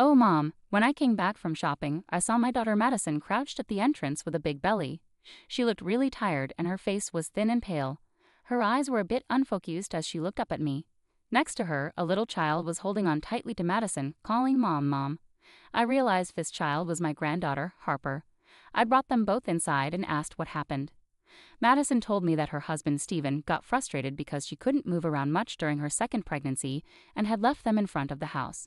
Oh, Mom, when I came back from shopping, I saw my daughter Madison crouched at the entrance with a big belly. She looked really tired and her face was thin and pale. Her eyes were a bit unfocused as she looked up at me. Next to her, a little child was holding on tightly to Madison, calling Mom, Mom. I realized this child was my granddaughter, Harper. I brought them both inside and asked what happened. Madison told me that her husband, Stephen, got frustrated because she couldn't move around much during her second pregnancy and had left them in front of the house.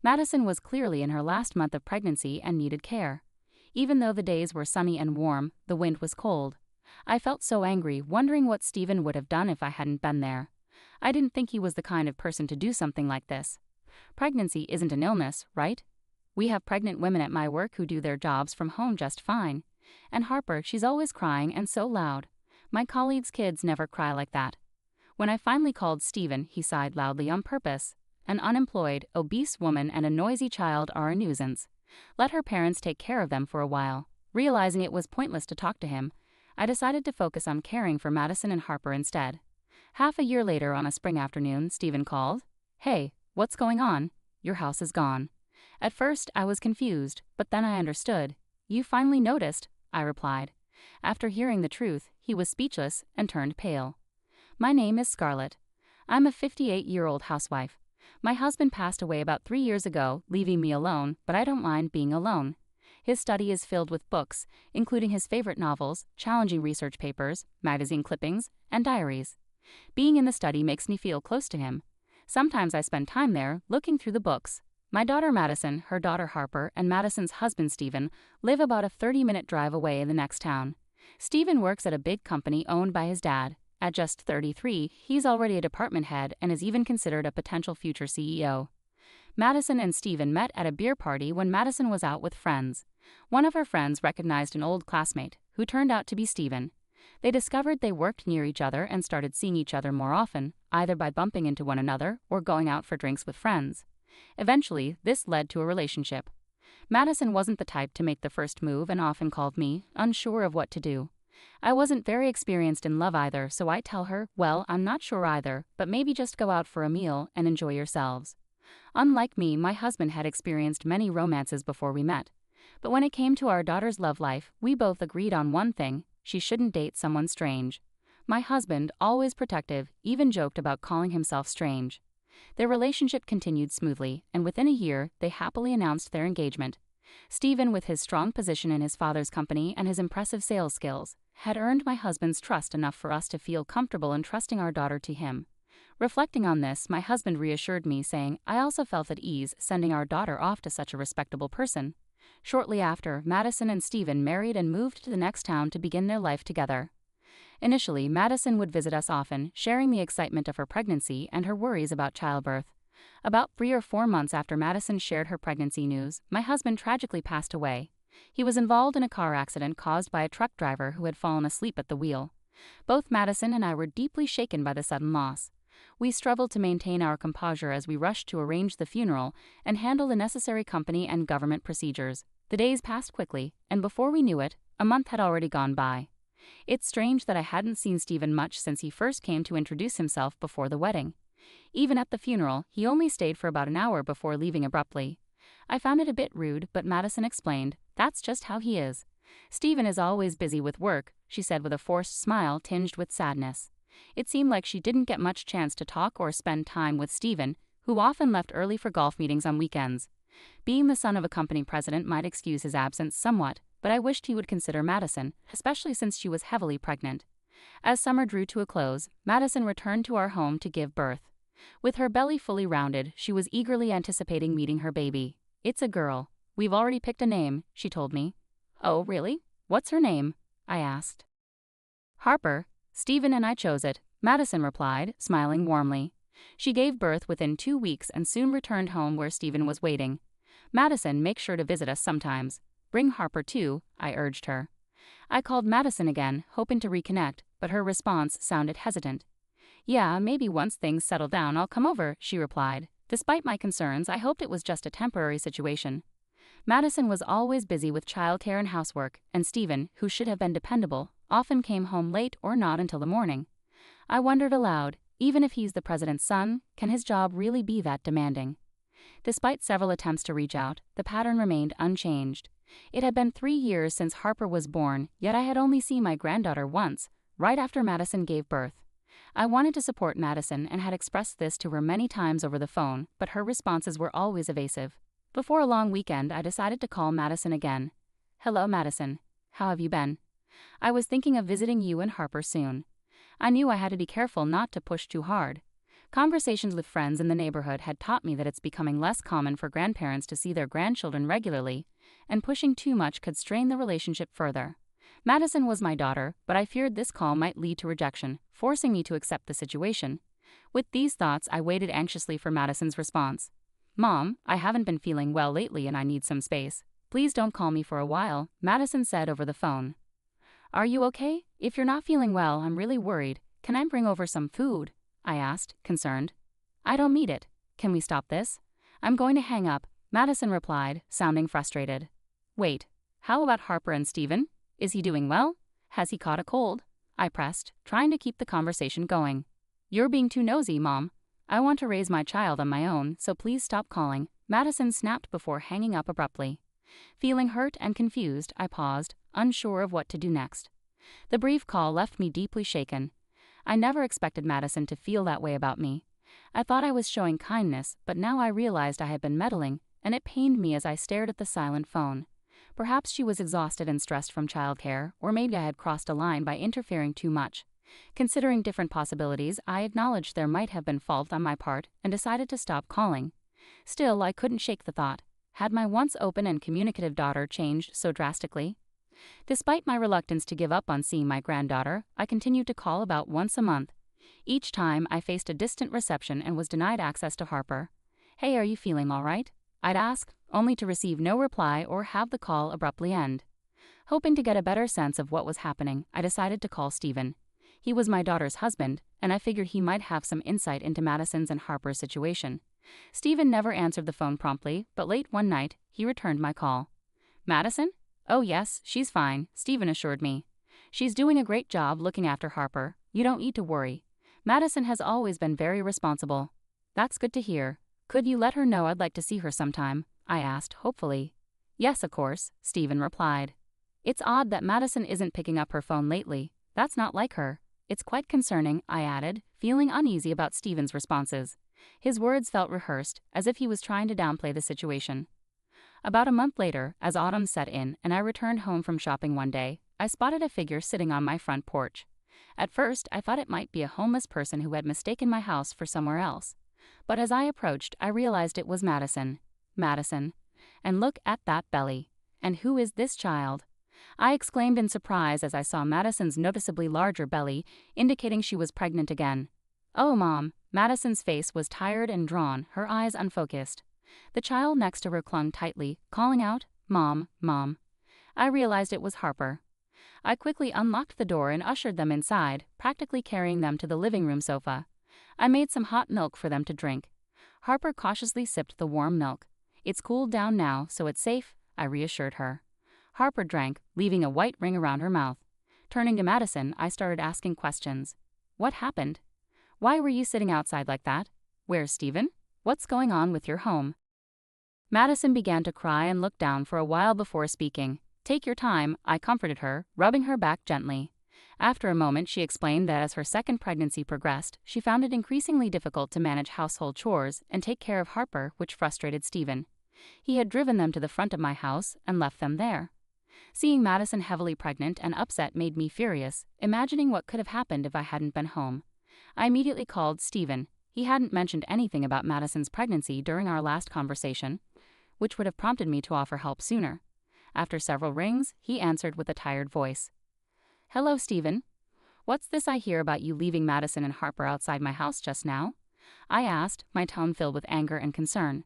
Madison was clearly in her last month of pregnancy and needed care. Even though the days were sunny and warm, the wind was cold. I felt so angry, wondering what Stephen would have done if I hadn't been there. I didn't think he was the kind of person to do something like this. Pregnancy isn't an illness, right? We have pregnant women at my work who do their jobs from home just fine. And Harper, she's always crying and so loud. My colleagues' kids never cry like that. When I finally called Stephen, he sighed loudly on purpose. An unemployed, obese woman and a noisy child are a nuisance. Let her parents take care of them for a while. Realizing it was pointless to talk to him, I decided to focus on caring for Madison and Harper instead. Half a year later on a spring afternoon, Stephen called. Hey, what's going on? Your house is gone. At first, I was confused, but then I understood. You finally noticed, I replied. After hearing the truth, he was speechless and turned pale. My name is Scarlett. I'm a 58-year-old housewife. My husband passed away about 3 years ago, leaving me alone, but I don't mind being alone. His study is filled with books, including his favorite novels, challenging research papers, magazine clippings, and diaries. Being in the study makes me feel close to him. Sometimes I spend time there, looking through the books. My daughter Madison, her daughter Harper, and Madison's husband Stephen live about a 30-minute drive away in the next town. Stephen works at a big company owned by his dad. At just 33, he's already a department head and is even considered a potential future CEO. Madison and Stephen met at a beer party when Madison was out with friends. One of her friends recognized an old classmate, who turned out to be Stephen. They discovered they worked near each other and started seeing each other more often, either by bumping into one another or going out for drinks with friends. Eventually, this led to a relationship. Madison wasn't the type to make the first move and often called me, unsure of what to do. I wasn't very experienced in love either, so I tell her, well, I'm not sure either, but maybe just go out for a meal and enjoy yourselves. Unlike me, my husband had experienced many romances before we met. But when it came to our daughter's love life, we both agreed on one thing: she shouldn't date someone strange. My husband, always protective, even joked about calling himself strange. Their relationship continued smoothly, and within a year, they happily announced their engagement. Stephen, with his strong position in his father's company and his impressive sales skills, had earned my husband's trust enough for us to feel comfortable entrusting our daughter to him. Reflecting on this, my husband reassured me, saying, I also felt at ease sending our daughter off to such a respectable person. Shortly after, Madison and Stephen married and moved to the next town to begin their life together. Initially, Madison would visit us often, sharing the excitement of her pregnancy and her worries about childbirth. About 3 or 4 months after Madison shared her pregnancy news, my husband tragically passed away. He was involved in a car accident caused by a truck driver who had fallen asleep at the wheel. Both Madison and I were deeply shaken by the sudden loss. We struggled to maintain our composure as we rushed to arrange the funeral and handle the necessary company and government procedures. The days passed quickly, and before we knew it, a month had already gone by. It's strange that I hadn't seen Stephen much since he first came to introduce himself before the wedding. Even at the funeral, he only stayed for about an hour before leaving abruptly. I found it a bit rude, but Madison explained, that's just how he is. Stephen is always busy with work, she said with a forced smile tinged with sadness. It seemed like she didn't get much chance to talk or spend time with Stephen, who often left early for golf meetings on weekends. Being the son of a company president might excuse his absence somewhat, but I wished he would consider Madison, especially since she was heavily pregnant. As summer drew to a close, Madison returned to our home to give birth. With her belly fully rounded, she was eagerly anticipating meeting her baby. It's a girl. We've already picked a name, she told me. Oh, really? What's her name? I asked. Harper. Stephen and I chose it, Madison replied, smiling warmly. She gave birth within 2 weeks and soon returned home where Stephen was waiting. Madison, make sure to visit us sometimes. Bring Harper too, I urged her. I called Madison again, hoping to reconnect, but her response sounded hesitant. Yeah, maybe once things settle down I'll come over, she replied. Despite my concerns, I hoped it was just a temporary situation. Madison was always busy with childcare and housework, and Stephen, who should have been dependable, often came home late or not until the morning. I wondered aloud, even if he's the president's son, can his job really be that demanding? Despite several attempts to reach out, the pattern remained unchanged. It had been 3 years since Harper was born, yet I had only seen my granddaughter once, right after Madison gave birth. I wanted to support Madison and had expressed this to her many times over the phone, but her responses were always evasive. Before a long weekend, I decided to call Madison again. "Hello, Madison. How have you been? I was thinking of visiting you and Harper soon." I knew I had to be careful not to push too hard. Conversations with friends in the neighborhood had taught me that it's becoming less common for grandparents to see their grandchildren regularly, and pushing too much could strain the relationship further. Madison was my daughter, but I feared this call might lead to rejection, forcing me to accept the situation. With these thoughts, I waited anxiously for Madison's response. "Mom, I haven't been feeling well lately and I need some space. Please don't call me for a while," Madison said over the phone. "Are you okay? If you're not feeling well, I'm really worried. Can I bring over some food?" I asked, concerned. "I don't need it. Can we stop this?" "I'm going to hang up," Madison replied, sounding frustrated. "Wait, how about Harper and Steven? Is he doing well? Has he caught a cold?" I pressed, trying to keep the conversation going. "You're being too nosy, Mom. I want to raise my child on my own, so please stop calling," Madison snapped before hanging up abruptly. Feeling hurt and confused, I paused, unsure of what to do next. The brief call left me deeply shaken. I never expected Madison to feel that way about me. I thought I was showing kindness, but now I realized I had been meddling, and it pained me as I stared at the silent phone. Perhaps she was exhausted and stressed from childcare, or maybe I had crossed a line by interfering too much. Considering different possibilities, I acknowledged there might have been fault on my part and decided to stop calling. Still, I couldn't shake the thought. Had my once open and communicative daughter changed so drastically? Despite my reluctance to give up on seeing my granddaughter, I continued to call about once a month. Each time, I faced a distant reception and was denied access to Harper. "Hey, are you feeling all right?" I'd ask, only to receive no reply or have the call abruptly end. Hoping to get a better sense of what was happening, I decided to call Steven. He was my daughter's husband, and I figured he might have some insight into Madison's and Harper's situation. Steven never answered the phone promptly, but late one night, he returned my call. "Madison? Oh yes, she's fine," Steven assured me. "She's doing a great job looking after Harper. You don't need to worry. Madison has always been very responsible." "That's good to hear. Could you let her know I'd like to see her sometime?" I asked, hopefully. "Yes, of course," Steven replied. "It's odd that Madison isn't picking up her phone lately. That's not like her. It's quite concerning," I added, feeling uneasy about Steven's responses. His words felt rehearsed, as if he was trying to downplay the situation. About a month later, as autumn set in and I returned home from shopping one day, I spotted a figure sitting on my front porch. At first, I thought it might be a homeless person who had mistaken my house for somewhere else. But as I approached, I realized it was Madison. Madison. And look at that belly. And who is this child? I exclaimed in surprise as I saw Madison's noticeably larger belly, indicating she was pregnant again. "Oh, Mom." Madison's face was tired and drawn, her eyes unfocused. The child next to her clung tightly, calling out, "Mom, Mom." I realized it was Harper. I quickly unlocked the door and ushered them inside, practically carrying them to the living room sofa. I made some hot milk for them to drink. Harper cautiously sipped the warm milk. "It's cooled down now, so it's safe," I reassured her. Harper drank, leaving a white ring around her mouth. Turning to Madison, I started asking questions. "What happened? Why were you sitting outside like that? Where's Steven? What's going on with your home?" Madison began to cry and look down for a while before speaking. "Take your time," I comforted her, rubbing her back gently. After a moment, she explained that as her second pregnancy progressed, she found it increasingly difficult to manage household chores and take care of Harper, which frustrated Steven. He had driven them to the front of my house and left them there. Seeing Madison heavily pregnant and upset made me furious, imagining what could have happened if I hadn't been home. I immediately called Steven. He hadn't mentioned anything about Madison's pregnancy during our last conversation, which would have prompted me to offer help sooner. After several rings, he answered with a tired voice. "Hello, Steven. What's this I hear about you leaving Madison and Harper outside my house just now?" I asked, my tone filled with anger and concern.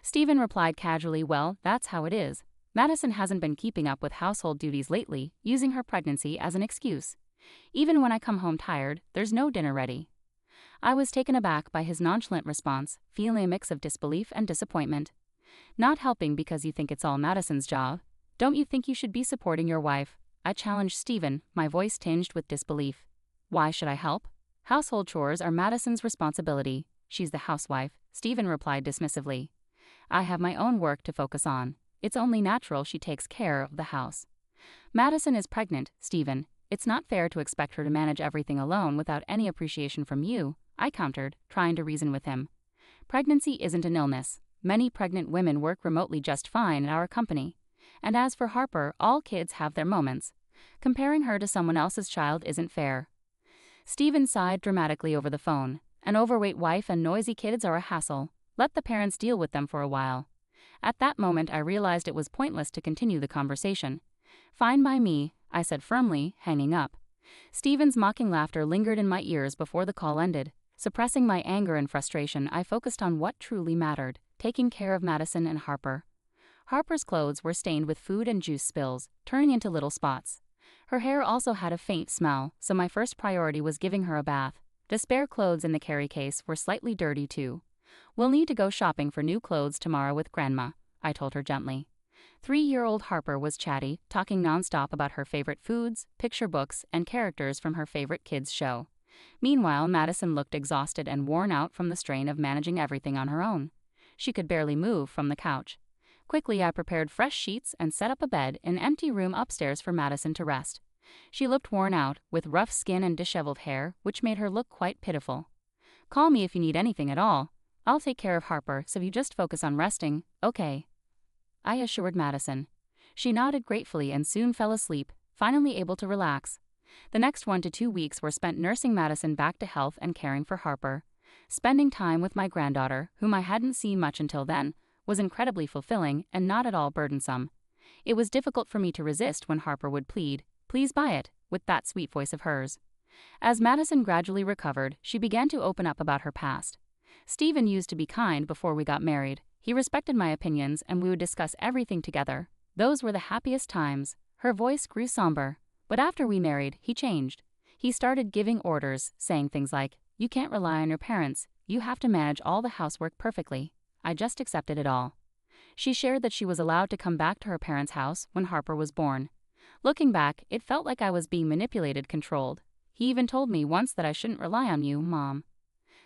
Steven replied casually, "Well, that's how it is. Madison hasn't been keeping up with household duties lately, using her pregnancy as an excuse. Even when I come home tired, there's no dinner ready." I was taken aback by his nonchalant response, feeling a mix of disbelief and disappointment. "Not helping because you think it's all Madison's job. Don't you think you should be supporting your wife?" I challenged Steven, my voice tinged with disbelief. "Why should I help? Household chores are Madison's responsibility. She's the housewife," Steven replied dismissively. I have my own work to focus on. It's only natural she takes care of the house. Madison is pregnant, Stephen. It's not fair to expect her to manage everything alone without any appreciation from you, I countered, trying to reason with him. Pregnancy isn't an illness. Many pregnant women work remotely just fine at our company. And as for Harper, all kids have their moments. Comparing her to someone else's child isn't fair. Stephen sighed dramatically over the phone. An overweight wife and noisy kids are a hassle. Let the parents deal with them for a while. At that moment I realized it was pointless to continue the conversation. Fine by me, I said firmly, hanging up. Stephen's mocking laughter lingered in my ears before the call ended. Suppressing my anger and frustration, I focused on what truly mattered, taking care of Madison and Harper. Harper's clothes were stained with food and juice spills, turning into little spots. Her hair also had a faint smell, so my first priority was giving her a bath. The spare clothes in the carry case were slightly dirty too. We'll need to go shopping for new clothes tomorrow with Grandma, I told her gently. 3-year-old Harper was chatty, talking nonstop about her favorite foods, picture books, and characters from her favorite kids' show. Meanwhile, Madison looked exhausted and worn out from the strain of managing everything on her own. She could barely move from the couch. Quickly, I prepared fresh sheets and set up a bed in an empty room upstairs for Madison to rest. She looked worn out, with rough skin and disheveled hair, which made her look quite pitiful. Call me if you need anything at all. I'll take care of Harper, so you just focus on resting, okay? I assured Madison. She nodded gratefully and soon fell asleep, finally able to relax. The next 1 to 2 weeks were spent nursing Madison back to health and caring for Harper. Spending time with my granddaughter, whom I hadn't seen much until then, was incredibly fulfilling and not at all burdensome. It was difficult for me to resist when Harper would plead, "Please buy it," with that sweet voice of hers. As Madison gradually recovered, she began to open up about her past. Stephen used to be kind before we got married. He respected my opinions and we would discuss everything together. Those were the happiest times. Her voice grew somber. But after we married, he changed. He started giving orders, saying things like, "You can't rely on your parents. You have to manage all the housework perfectly." I just accepted it all. She shared that she was allowed to come back to her parents' house when Harper was born. Looking back, it felt like I was being manipulated, controlled. He even told me once that I shouldn't rely on you, Mom.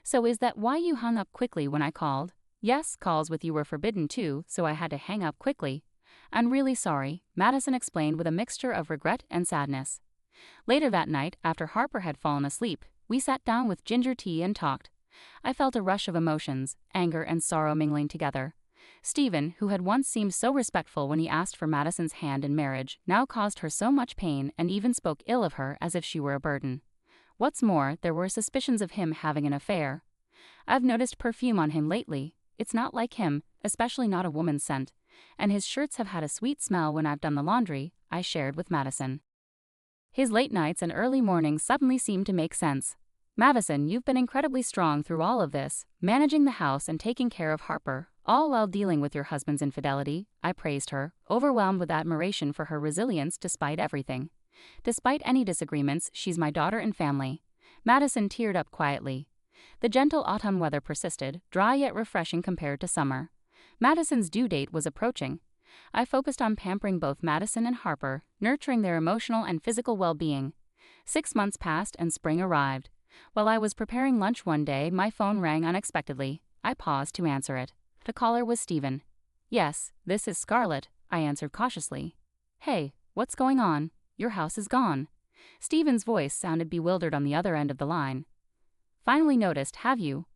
So is that why you hung up quickly when I called? Yes, calls with you were forbidden too, so I had to hang up quickly. I'm really sorry, Madison explained with a mixture of regret and sadness. Later that night, after Harper had fallen asleep, we sat down with ginger tea and talked. I felt a rush of emotions, anger and sorrow mingling together. Stephen, who had once seemed so respectful when he asked for Madison's hand in marriage, now caused her so much pain and even spoke ill of her as if she were a burden. What's more, there were suspicions of him having an affair. I've noticed perfume on him lately. It's not like him, especially not a woman's scent. And his shirts have had a sweet smell when I've done the laundry, I shared with Madison. His late nights and early mornings suddenly seemed to make sense. Madison, you've been incredibly strong through all of this, managing the house and taking care of Harper, all while dealing with your husband's infidelity, I praised her, overwhelmed with admiration for her resilience despite everything. Despite any disagreements, she's my daughter and family. Madison teared up quietly. The gentle autumn weather persisted, dry yet refreshing compared to summer. Madison's due date was approaching. I focused on pampering both Madison and Harper, nurturing their emotional and physical well-being. 6 months passed and spring arrived. While I was preparing lunch one day, my phone rang unexpectedly. I paused to answer it. The caller was Stephen. "Yes, this is Scarlett," I answered cautiously. "Hey, what's going on? Your house is gone." Stephen's voice sounded bewildered on the other end of the line. "Finally noticed, have you?"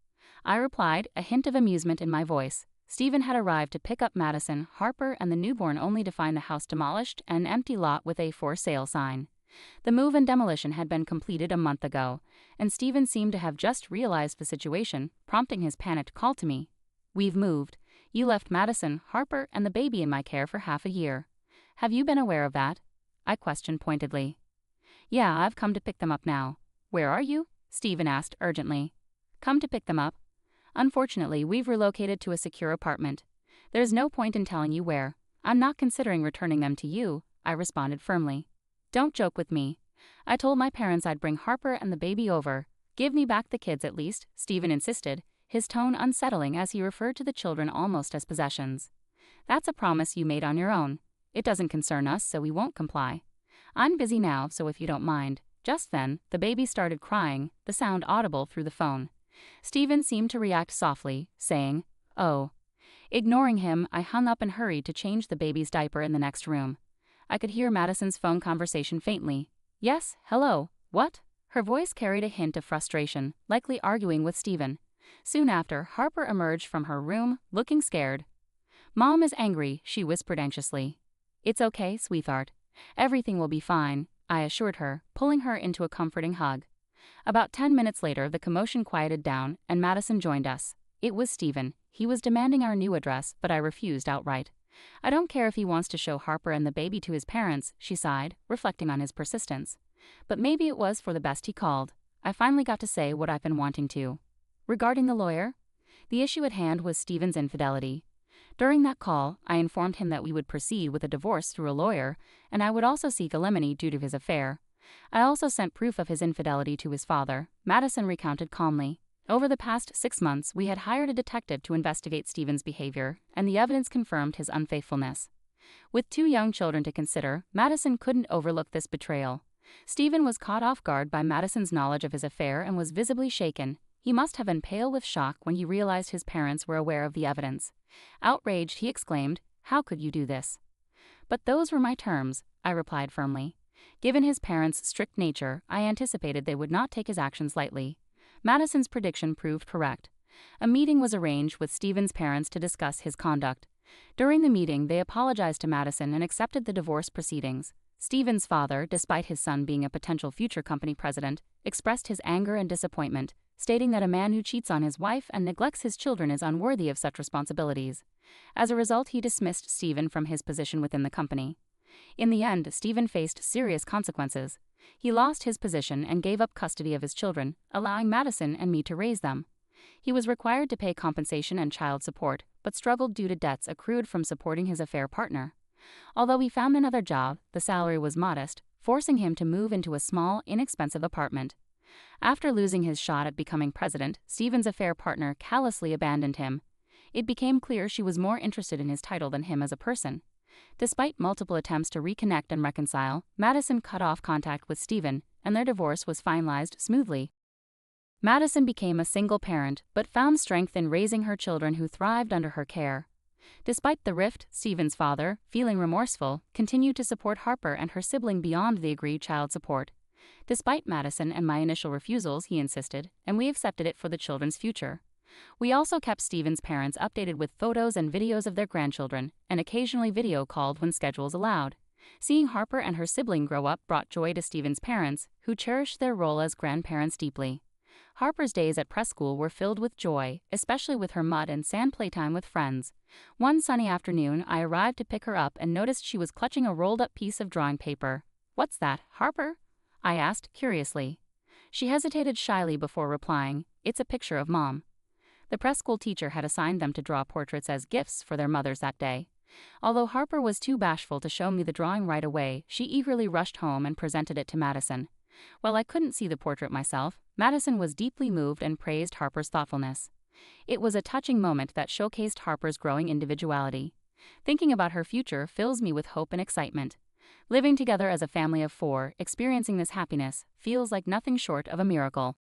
I replied, a hint of amusement in my voice. Stephen had arrived to pick up Madison, Harper, and the newborn only to find the house demolished and an empty lot with a "for sale" sign. The move and demolition had been completed a month ago, and Stephen seemed to have just realized the situation, prompting his panicked call to me. "We've moved. You left Madison, Harper, and the baby in my care for half a year. Have you been aware of that?" I questioned pointedly. "Yeah, I've come to pick them up now." "Where are you?" Stephen asked urgently. "Come to pick them up. Unfortunately, we've relocated to a secure apartment. There's no point in telling you where. I'm not considering returning them to you," I responded firmly. "Don't joke with me. I told my parents I'd bring Harper and the baby over. Give me back the kids at least," Stephen insisted, his tone unsettling as he referred to the children almost as possessions. "That's a promise you made on your own. It doesn't concern us, so we won't comply. I'm busy now, so if you don't mind." Just then, the baby started crying, the sound audible through the phone. Stephen seemed to react softly, saying, "Oh." Ignoring him, I hung up and hurried to change the baby's diaper in the next room. I could hear Madison's phone conversation faintly. Yes, hello, what? Her voice carried a hint of frustration, likely arguing with Stephen. Soon after, Harper emerged from her room, looking scared. Mom is angry, she whispered anxiously. It's okay, sweetheart. Everything will be fine, I assured her, pulling her into a comforting hug. About 10 minutes later, the commotion quieted down, and Madison joined us. It was Stephen. He was demanding our new address, but I refused outright. I don't care if he wants to show Harper and the baby to his parents, she sighed, reflecting on his persistence. But maybe it was for the best he called. I finally got to say what I've been wanting to. Regarding the lawyer? The issue at hand was Stephen's infidelity. During that call, I informed him that we would proceed with a divorce through a lawyer, and I would also seek alimony due to his affair. I also sent proof of his infidelity to his father, Madison recounted calmly. Over the past 6 months, we had hired a detective to investigate Stephen's behavior, and the evidence confirmed his unfaithfulness. With 2 young children to consider, Madison couldn't overlook this betrayal. Stephen was caught off guard by Madison's knowledge of his affair and was visibly shaken. He must have been pale with shock when he realized his parents were aware of the evidence. Outraged, he exclaimed, "How could you do this?" But those were my terms, I replied firmly. Given his parents' strict nature, I anticipated they would not take his actions lightly. Madison's prediction proved correct. A meeting was arranged with Stephen's parents to discuss his conduct. During the meeting, they apologized to Madison and accepted the divorce proceedings. Stephen's father, despite his son being a potential future company president, expressed his anger and disappointment, stating that a man who cheats on his wife and neglects his children is unworthy of such responsibilities. As a result, he dismissed Stephen from his position within the company. In the end, Stephen faced serious consequences. He lost his position and gave up custody of his children, allowing Madison and me to raise them. He was required to pay compensation and child support, but struggled due to debts accrued from supporting his affair partner. Although he found another job, the salary was modest, forcing him to move into a small, inexpensive apartment. After losing his shot at becoming president, Stephen's affair partner callously abandoned him. It became clear she was more interested in his title than him as a person. Despite multiple attempts to reconnect and reconcile, Madison cut off contact with Stephen, and their divorce was finalized smoothly. Madison became a single parent, but found strength in raising her children who thrived under her care. Despite the rift, Stephen's father, feeling remorseful, continued to support Harper and her sibling beyond the agreed child support. Despite Madison and my initial refusals, he insisted, and we accepted it for the children's future. We also kept Stephen's parents updated with photos and videos of their grandchildren, and occasionally video called when schedules allowed. Seeing Harper and her sibling grow up brought joy to Stephen's parents, who cherished their role as grandparents deeply. Harper's days at prep school were filled with joy, especially with her mud and sand playtime with friends. One sunny afternoon, I arrived to pick her up and noticed she was clutching a rolled-up piece of drawing paper. "What's that, Harper?" I asked, curiously. She hesitated shyly before replying, "It's a picture of Mom." The preschool teacher had assigned them to draw portraits as gifts for their mothers that day. Although Harper was too bashful to show me the drawing right away, she eagerly rushed home and presented it to Madison. While I couldn't see the portrait myself, Madison was deeply moved and praised Harper's thoughtfulness. It was a touching moment that showcased Harper's growing individuality. Thinking about her future fills me with hope and excitement. Living together as a family of 4, experiencing this happiness, feels like nothing short of a miracle.